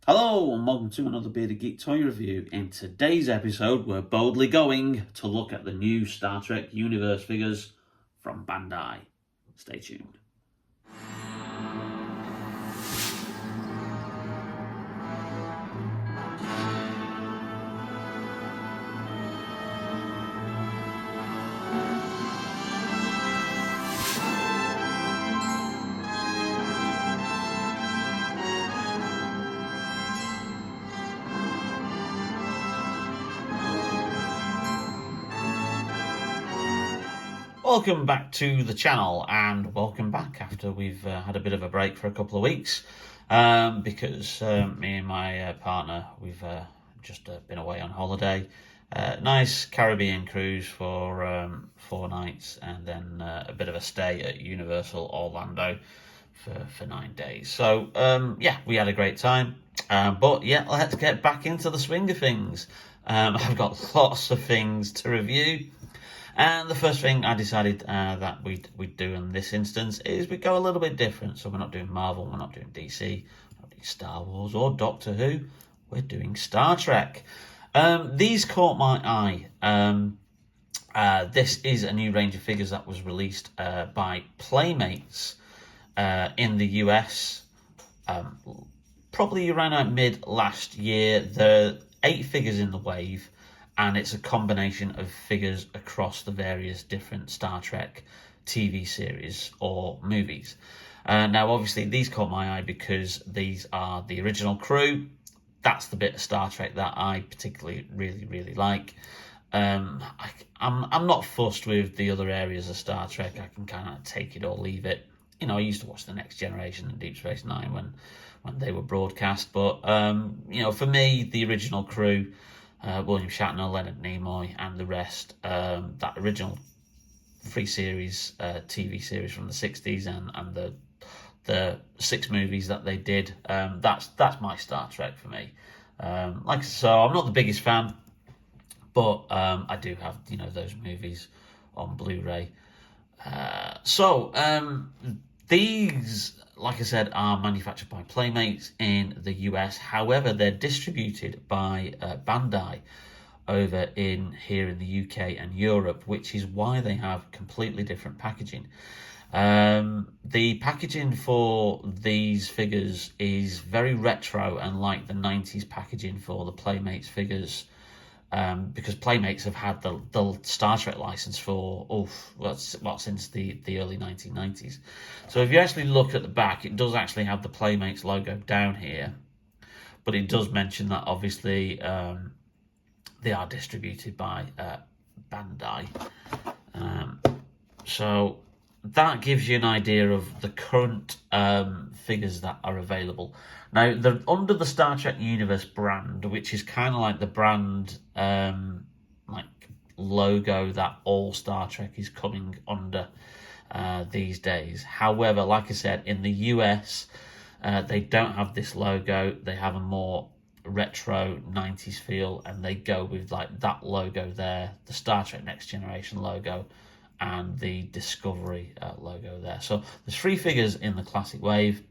Hello and welcome to another Bearded Geek toy review. In today's episode, we're boldly going to look at the new Star Trek universe figures from Bandai. Stay tuned. Welcome back to the channel, and welcome back after we've had a bit of a break for a couple of weeks because me and my partner, we've just been away on holiday. Nice Caribbean cruise for 4 nights, and then a bit of a stay at Universal Orlando for 9 days. So yeah, we had a great time, but yeah, let's get back into the swing of things. I've got lots of things to review. And the first thing I decided that we'd do in this instance is we go a little bit different. So we're not doing Marvel, we're not doing DC, we're not doing Star Wars or Doctor Who. We're doing Star Trek. These caught my eye. This is a new range of figures that was released by Playmates in the US, probably around mid last year. There are 8 figures in the wave, and it's a combination of figures across the various different Star Trek TV series or movies. Now, obviously, these caught my eye because these are the original crew. That's the bit of Star Trek that I particularly really like. I'm not fussed with the other areas of Star Trek. I can kind of take it or leave it. You know, I used to watch The Next Generation and Deep Space Nine when they were broadcast. But, you know, for me, the original crew, William Shatner, Leonard Nimoy, and the rest, that original 3 series TV series from the 60s and the 6 movies that they did, that's my Star Trek for me. So I'm not the biggest fan, but I do have, you know, those movies on Blu-ray. These, like I said, are manufactured by Playmates in the US. However, they're distributed by Bandai over here in the UK and Europe, which is why they have completely different packaging. The packaging for these figures is very retro and like the 90s packaging for the Playmates figures. Because Playmates have had the Star Trek license for since the early 1990s. So if you actually look at the back, it does actually have the Playmates logo down here, but it does mention that obviously they are distributed by Bandai. So that gives you an idea of the current figures that are available. Now, they're under the Star Trek Universe brand, which is kind of like the brand like logo that all Star Trek is coming under these days. However, like I said, in the US, they don't have this logo. They have a more retro 90s feel, and they go with like that logo there, the Star Trek Next Generation logo, and the Discovery logo there. So there's 3 figures in the classic wave: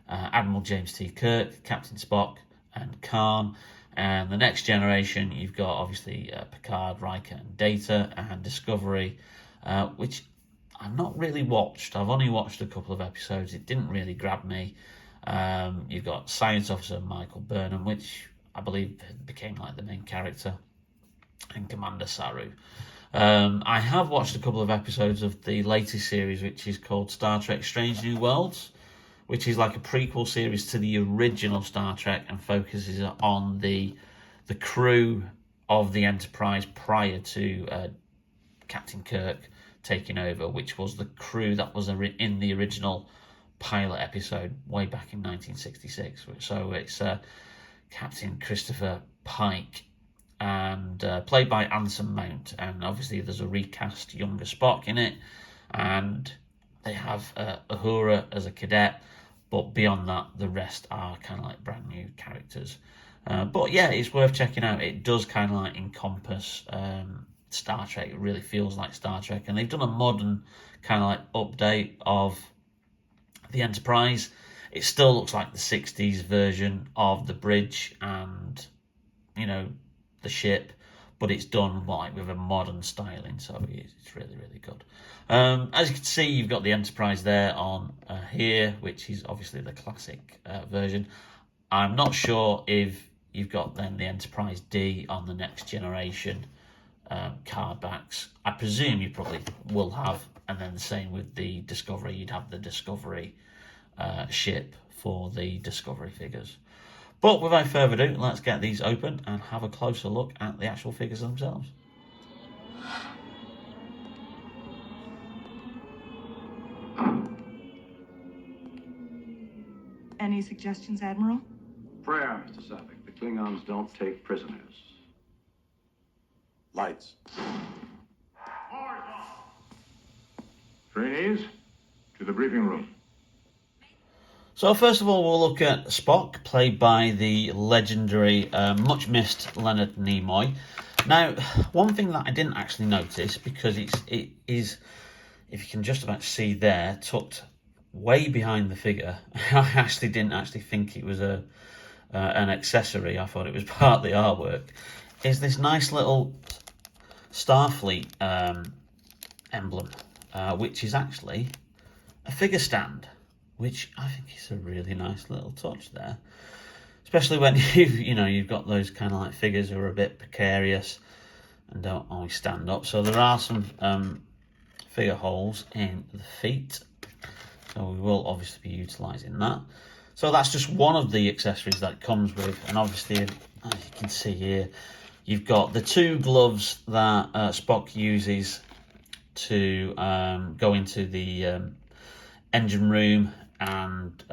Admiral James T. Kirk, Captain Spock, and Khan. And the Next Generation, you've got obviously Picard, Riker, and Data, and Discovery, which I've not really watched. I've only watched a couple of episodes. It didn't really grab me. You've got Science Officer Michael Burnham, which I believe became like the main character, and Commander Saru. I have watched a couple of episodes of the latest series, which is called Star Trek Strange New Worlds, which is like a prequel series to the original Star Trek and focuses on the crew of the Enterprise prior to Captain Kirk taking over, which was the crew that was in the original pilot episode way back in 1966. So it's Captain Christopher Pike, and played by Anson Mount, and obviously there's a recast younger Spock in it, and they have Uhura as a cadet, but beyond that, the rest are kind of like brand new characters. But yeah, it's worth checking out. It does kind of like encompass Star Trek. It really feels like Star Trek, and they've done a modern kind of like update of the Enterprise. It still looks like the 60s version of the bridge and, you know, the ship, but it's done like with a modern styling, so it's really, really good. As you can see, you've got the Enterprise there on here, which is obviously the classic version. I'm not sure if you've got then the Enterprise D on the next generation card backs. I presume you probably will have, and then the same with the Discovery. You'd have the Discovery ship for the Discovery figures. But without further ado, let's get these open and have a closer look at the actual figures themselves. Any suggestions, Admiral? Prayer, Mr. Savick. The Klingons don't take prisoners. Lights. Trainees, to the briefing room. So first of all, we'll look at Spock, played by the legendary, much missed Leonard Nimoy. Now, one thing that I didn't actually notice, because it is, if you can just about see there, tucked way behind the figure. I actually didn't think it was an accessory. I thought it was part of the artwork. Is this nice little Starfleet emblem, which is actually a figure stand, which I think is a really nice little touch there, especially when you've got those kind of like figures who are a bit precarious and don't always stand up. So there are some figure holes in the feet, so we will obviously be utilising that. So that's just one of the accessories that it comes with, and obviously, as you can see here, you've got the two gloves that Spock uses to go into the engine room and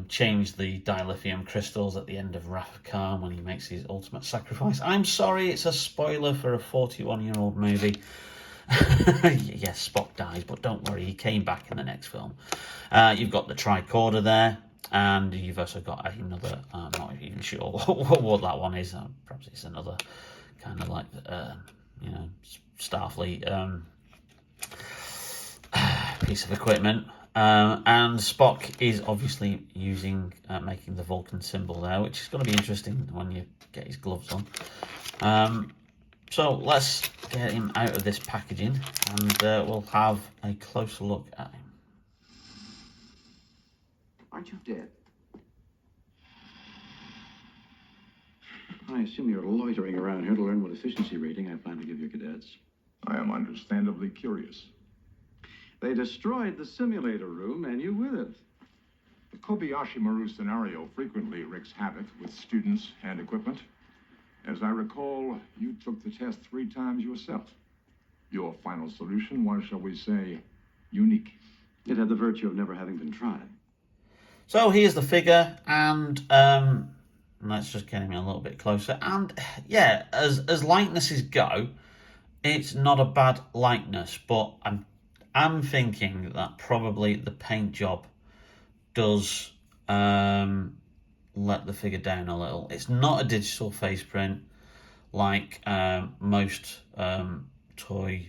change the dilithium crystals at the end of Wrath of Khan when he makes his ultimate sacrifice. I'm sorry, it's a spoiler for a 41-year-old movie. Yes, Spock dies, but don't worry, he came back in the next film. You've got the tricorder there, and you've also got another, I'm not even sure what that one is. Perhaps it's another kind of like, Starfleet piece of equipment. And Spock is obviously using, making the Vulcan symbol there, which is going to be interesting when you get his gloves on. So let's get him out of this packaging, and we'll have a closer look at him. Aren't you dead? I assume you're loitering around here to learn what efficiency rating I plan to give your cadets. I am understandably curious. They destroyed the simulator room, and you with it. The Kobayashi Maru scenario frequently wreaks havoc with students and equipment. As I recall, you took the test 3 times yourself. Your final solution was, shall we say, unique. It had the virtue of never having been tried. So here's the figure, and let's just get him a little bit closer. And yeah, as likenesses go, it's not a bad likeness, but I'm thinking that probably the paint job does let the figure down a little. It's not a digital face print like most toy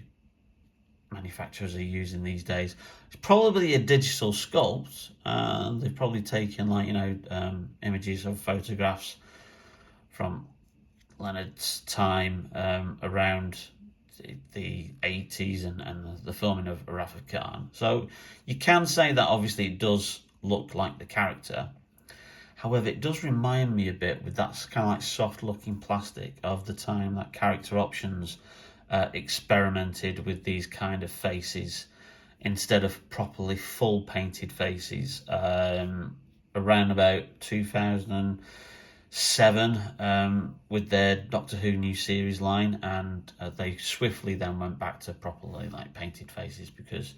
manufacturers are using these days. It's probably a digital sculpt. They've probably taken images of photographs from Leonard's time around the 80s and the filming of Wrath of Khan. So you can say that obviously it does look like the character. However, it does remind me a bit, with that kind of like soft looking plastic, of the time that Character Options experimented with these kind of faces instead of properly full painted faces around about 2007 with their Doctor Who new series line, and they swiftly then went back to properly like painted faces because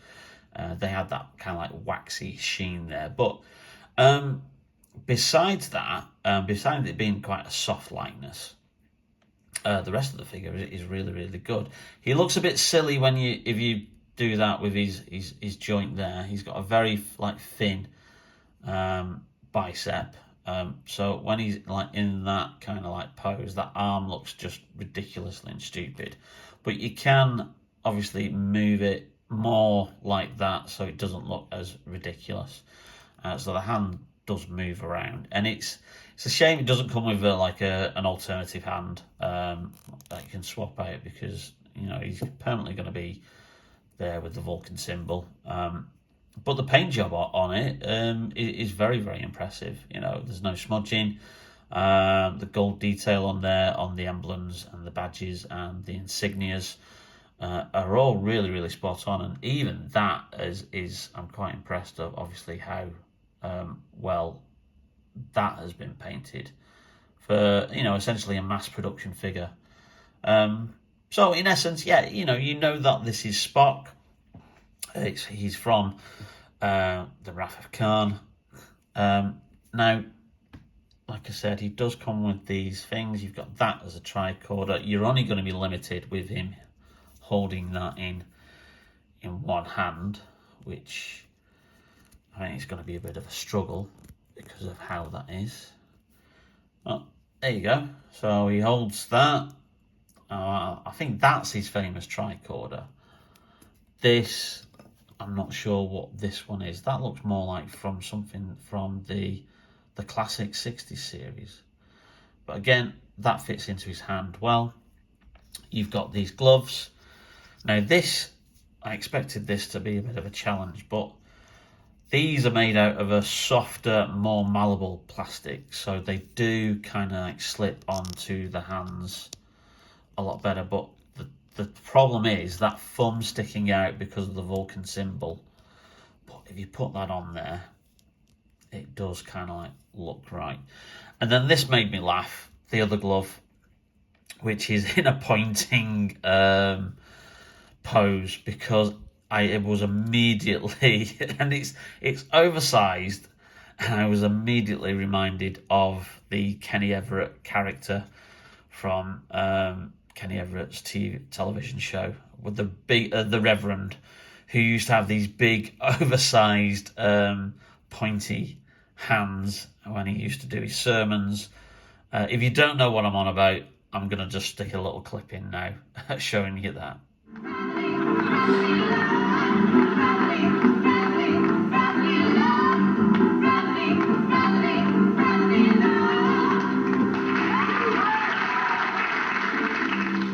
they had that kind of like waxy sheen there. But besides that, besides it being quite a soft likeness, the rest of the figure is really, really good. He looks a bit silly if you do that with his joint there. He's got a very like thin bicep. So when he's like in that kind of like pose, that arm looks just ridiculously and stupid. But you can obviously move it more like that so it doesn't look as ridiculous. So the hand does move around, and it's a shame it doesn't come with an alternative hand that you can swap out, because he's permanently going to be there with the Vulcan symbol. But the paint job on it is very, very impressive. There's no smudging. The gold detail on there, on the emblems and the badges and the insignias, are all really, really spot on. And even that is I'm quite impressed of, obviously, how well that has been painted for, essentially a mass production figure. So in essence, yeah, you know that this is Spock. He's from the Wrath of Khan. Now, like I said, he does come with these things. You've got that as a tricorder. You're only going to be limited with him holding that in one hand, which I think is going to be a bit of a struggle because of how that is. Oh, there you go. So he holds that. I think that's his famous tricorder. This, I'm not sure what this one is. That looks more like from something from the classic 60s series. But again, that fits into his hand well. You've got these gloves. Now this, I expected this to be a bit of a challenge, but these are made out of a softer, more malleable plastic, so they do kind of like slip onto the hands a lot better. But the problem is that thumb sticking out because of the Vulcan symbol. But if you put that on there, it does kind of like look right. And then this made me laugh, the other glove, which is in a pointing pose, because it was immediately, and it's oversized, and I was immediately reminded of the Kenny Everett character from Kenny Everett's television show, with the Reverend, who used to have these big oversized pointy hands when he used to do his sermons. If you don't know what I'm on about, I'm going to just stick a little clip in now showing you that.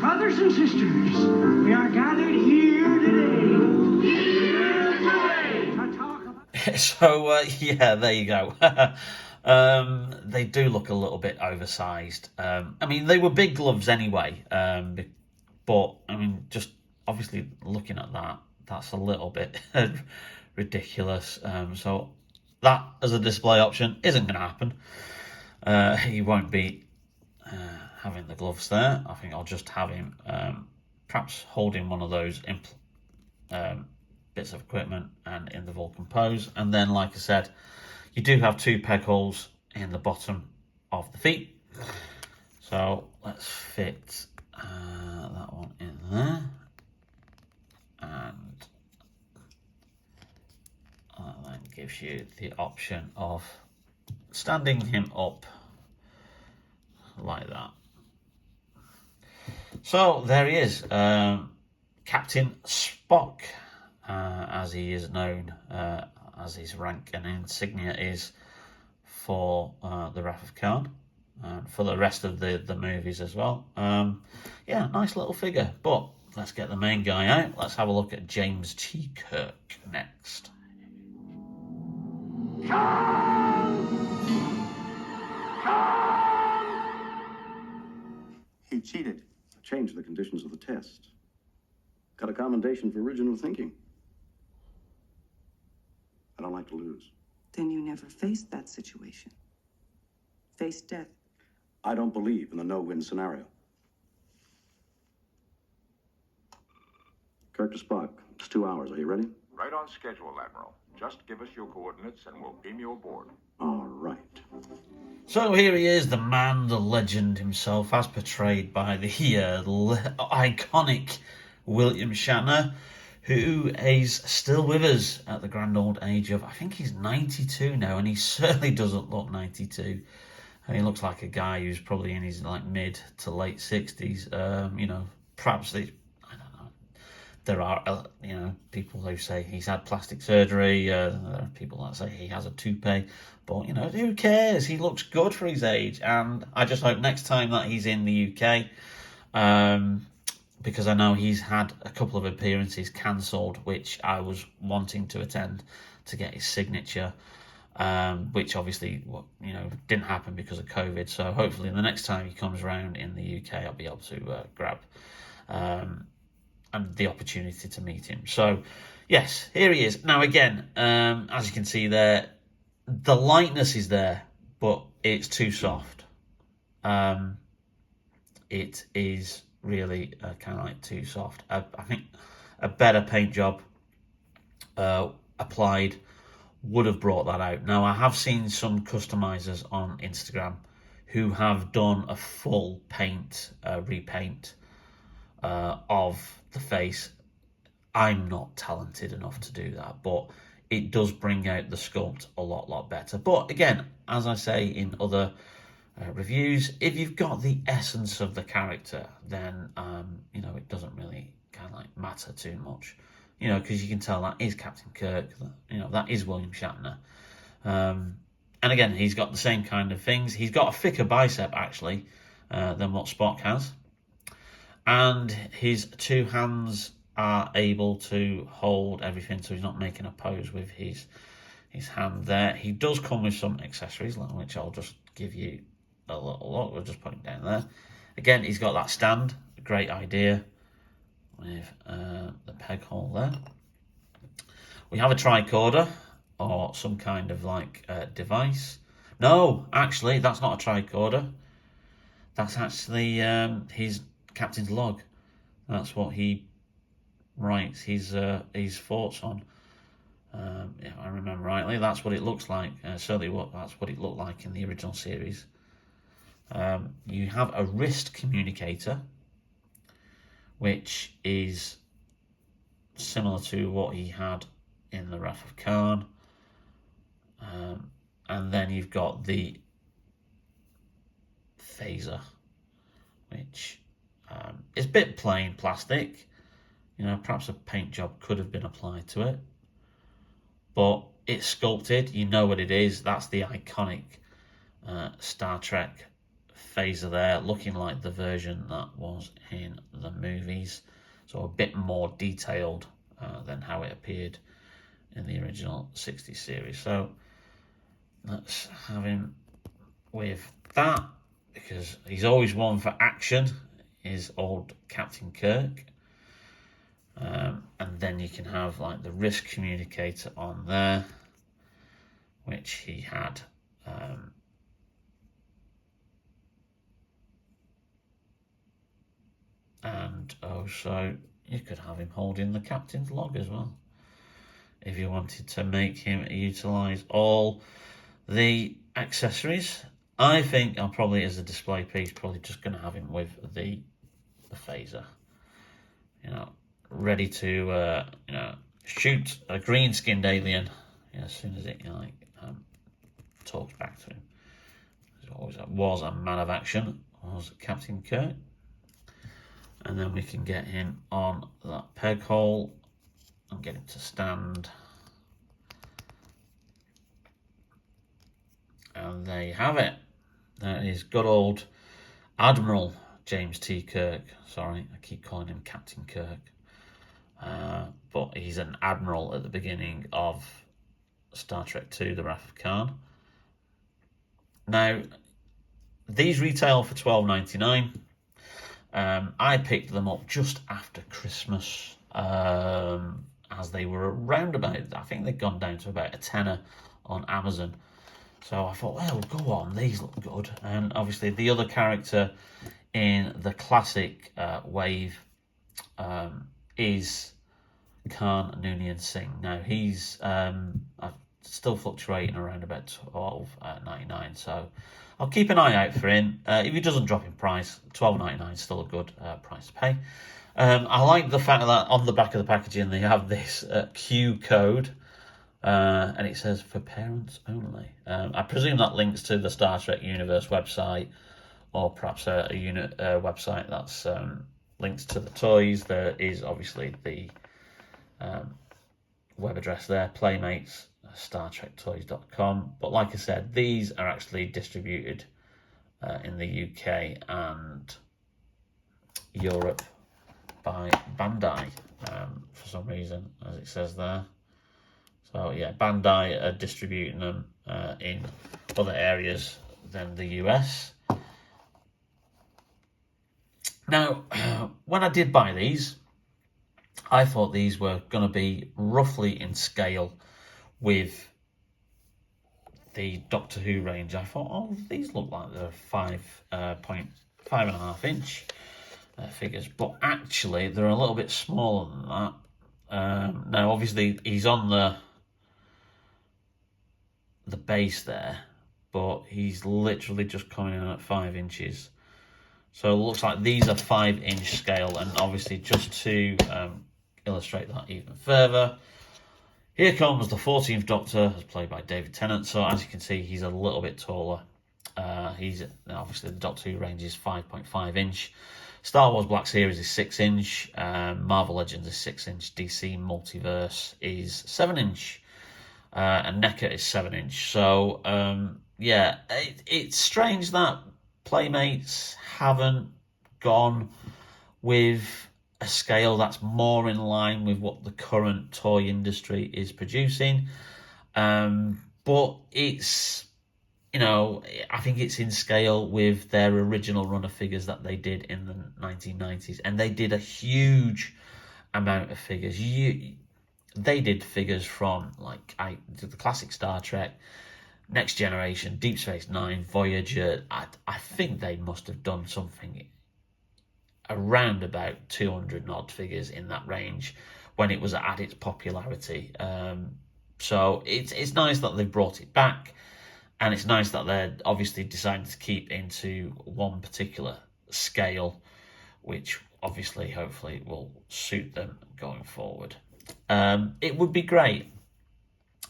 Brothers and sisters, we are gathered here today to talk about... So, yeah, there you go. They do look a little bit oversized. I mean, they were big gloves anyway, but, I mean, just obviously looking at that, that's a little bit ridiculous. So that as a display option isn't going to happen. He won't be having the gloves there. I think I'll just have him perhaps holding one of those bits of equipment and in the Vulcan pose. And then, like I said, you do have 2 peg holes in the bottom of the feet. So let's fit that one in there. And that then gives you the option of standing him up like that. So there he is, Captain Spock, as he is known, as his rank and insignia is for the Wrath of Khan, and for the rest of the movies as well. Yeah, nice little figure. But let's get the main guy out. Let's have a look at James T. Kirk next. He cheated. Changed the conditions of the test. Got a commendation for original thinking. I don't like to lose. Then you never faced that situation. Faced death. I don't believe in the no-win scenario. Kirk to Spock. It's 2 hours. Are you ready? Right on schedule, Admiral. Just give us your coordinates and we'll beam you aboard. All right. So here he is, the man, the legend himself, as portrayed by the iconic William Shatner, who is still with us at the grand old age of, I think he's 92 now, and he certainly doesn't look 92. And he looks like a guy who's probably in his mid to late 60s. Perhaps I don't know. There are, people who say he's had plastic surgery. There are people that say he has a toupee. But, who cares? He looks good for his age. And I just hope next time that he's in the UK, because I know he's had a couple of appearances cancelled, which I was wanting to attend to get his signature, which obviously, didn't happen because of COVID. So hopefully the next time he comes around in the UK, I'll be able to grab and the opportunity to meet him. So, yes, here he is. Now, again, as you can see there, the lightness is there, but it's too soft. It is really kind of like too soft. I think a better paint job applied would have brought that out. Now, I have seen some customizers on Instagram who have done a full repaint of the face. I'm not talented enough to do that, but it does bring out the sculpt a lot better. But again, as I say in other reviews, if you've got the essence of the character, then it doesn't really kind of like matter too much, because you can tell that is Captain Kirk, that is William Shatner. And again, he's got the same kind of things. He's got a thicker bicep actually than what Spock has. And his two hands are able to hold everything, so he's not making a pose with his hand there. He does come with some accessories, which I'll just give you a little look. We'll just put it down there. Again, he's got that stand, a great idea, with the peg hole there. We have a tricorder, or some kind of like device. No, actually, that's not a tricorder. That's actually his captain's log. That's what he writes his thoughts on. If I remember rightly, that's what it looks like. Certainly, that's what it looked like in the original series. You have a wrist communicator, which is similar to what he had in the Wrath of Khan. And then you've got the phaser, which is a bit plain plastic. Perhaps a paint job could have been applied to it. But it's sculpted. You know what it is. That's the iconic Star Trek phaser there, looking like the version that was in the movies. So a bit more detailed than how it appeared in the original 60s series. So let's have him with that, because he's always one for action, is old Captain Kirk. And then you can have like the wrist communicator on there, which he had. And also you could have him holding the captain's log as well, if you wanted to make him utilise all the accessories. I think I'm probably, as a display piece, probably just going to have him with the phaser. Ready to shoot a green-skinned alien as soon as it talks back to him. He always was a man of action, was Captain Kirk. And then we can get him on that peg hole and get him to stand. And there you have it. That is good old Admiral James T. Kirk. Sorry, I keep calling him Captain Kirk. But he's an admiral at the beginning of Star Trek II, The Wrath of Khan. Now, these retail for $12.99. I picked them up just after Christmas, as they were around about, I think they'd gone down to about a tenner on Amazon. So I thought, well, go on, these look good. And obviously the other character in the classic wave is Khan Noonien Singh. Now he's still fluctuating around about $12.99, so I'll keep an eye out for him. If he doesn't drop in price, $12.99 is still a good price to pay. I like the fact that on the back of the packaging they have this Q code, and it says for parents only. I presume that links to the Star Trek Universe website, or perhaps a website that's links to the toys. There is obviously the web address there, Playmates, StarTrekToys.com. But like I said, these are actually distributed in the UK and Europe by Bandai for some reason, as it says there. So yeah, Bandai are distributing them in other areas than the US. Now, when I did buy these, I thought these were going to be roughly in scale with the Doctor Who range. I thought, oh, these look like they're 5.5 inch figures, but actually they're a little bit smaller than that. Now, obviously, he's on the base there, but he's literally just coming in at 5 inches. So it looks like these are 5-inch scale, and obviously just to illustrate that even further, here comes the 14th Doctor, as played by David Tennant. So as you can see, he's a little bit taller. He's obviously the Doctor Who range is 5.5 inch. Star Wars Black Series is 6 inch. Marvel Legends is 6 inch. DC Multiverse is 7 inch. And NECA is 7 inch. So yeah, it's strange that Playmates haven't gone with a scale that's more in line with what the current toy industry is producing. But it's, you know, I think it's in scale with their original run of figures that they did in the 1990s. And they did a huge amount of figures. They did figures from, like, the classic Star Trek, Next Generation, Deep Space Nine, Voyager. I think they must have done something around about 200 odd figures in that range when it was at its popularity. So it's nice that they've brought it back, and it's nice that they're obviously deciding to keep into one particular scale, which obviously hopefully will suit them going forward. It would be great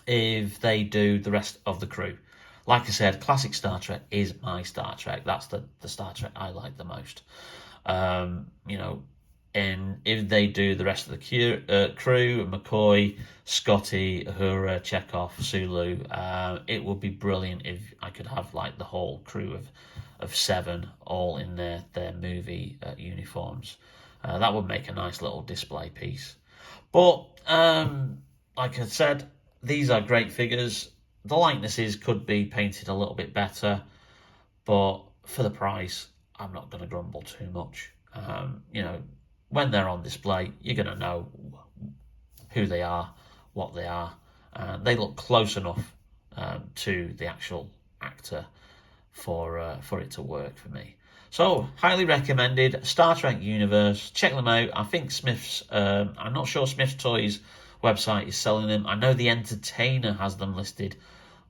if they do the rest of the crew. Like I said, classic Star Trek is my Star Trek. That's the Star Trek I like the most. You know, and if they do the rest of the crew, McCoy, Scotty, Uhura, Chekhov, Sulu, it would be brilliant if I could have like the whole crew of 7 all in their movie uniforms. That would make a nice little display piece. But like I said, these are great figures. The likenesses could be painted a little bit better, but for the price, I'm not going to grumble too much. You know, when they're on display, you're going to know who they are, what they are. They look close enough to the actual actor for it to work for me. So, highly recommended. Star Trek Universe. Check them out. I think Smith's, I'm not sure Smith's Toys website is selling them. I know The Entertainer has them listed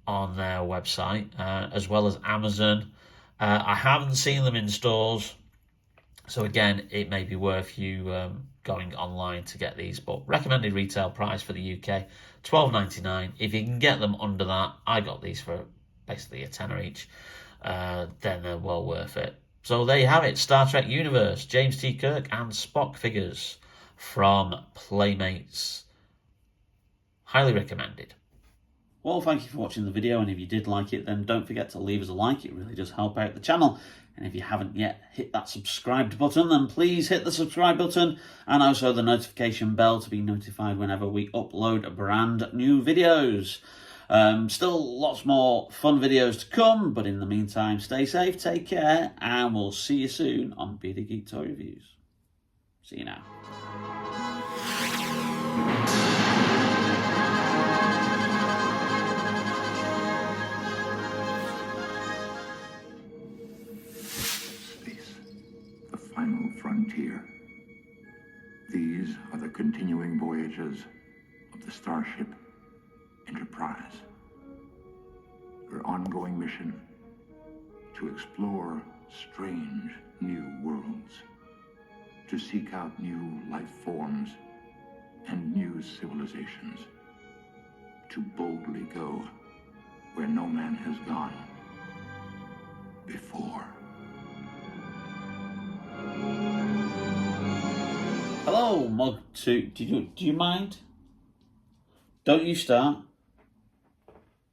on their website, as well as Amazon. I haven't seen them in stores, so again, it may be worth you going online to get these. But recommended retail price for the UK, $12.99. If you can get them under that, I got these for basically a tenner each, then they're well worth it. So there you have it, Star Trek Universe, James T. Kirk and Spock figures from Playmates. Highly recommended. Well, thank you for watching the video, and if you did like it, then don't forget to leave us a like. It really does help out the channel. And if you haven't yet hit that subscribed button, then please hit the subscribe button and also the notification bell to be notified whenever we upload brand new videos. Still lots more fun videos to come, but in the meantime, stay safe, take care, and we'll see you soon on Bearded Geek Toy Reviews. See you now. Final frontier. These are the continuing voyages of the starship Enterprise. Her ongoing mission to explore strange new worlds, to seek out new life forms and new civilizations, to boldly go where no man has gone before. Hello, Mug2. Do you mind? Don't you start.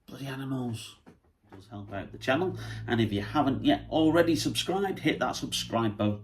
Bloody animals. It does help out the channel. And if you haven't yet already subscribed, hit that subscribe button.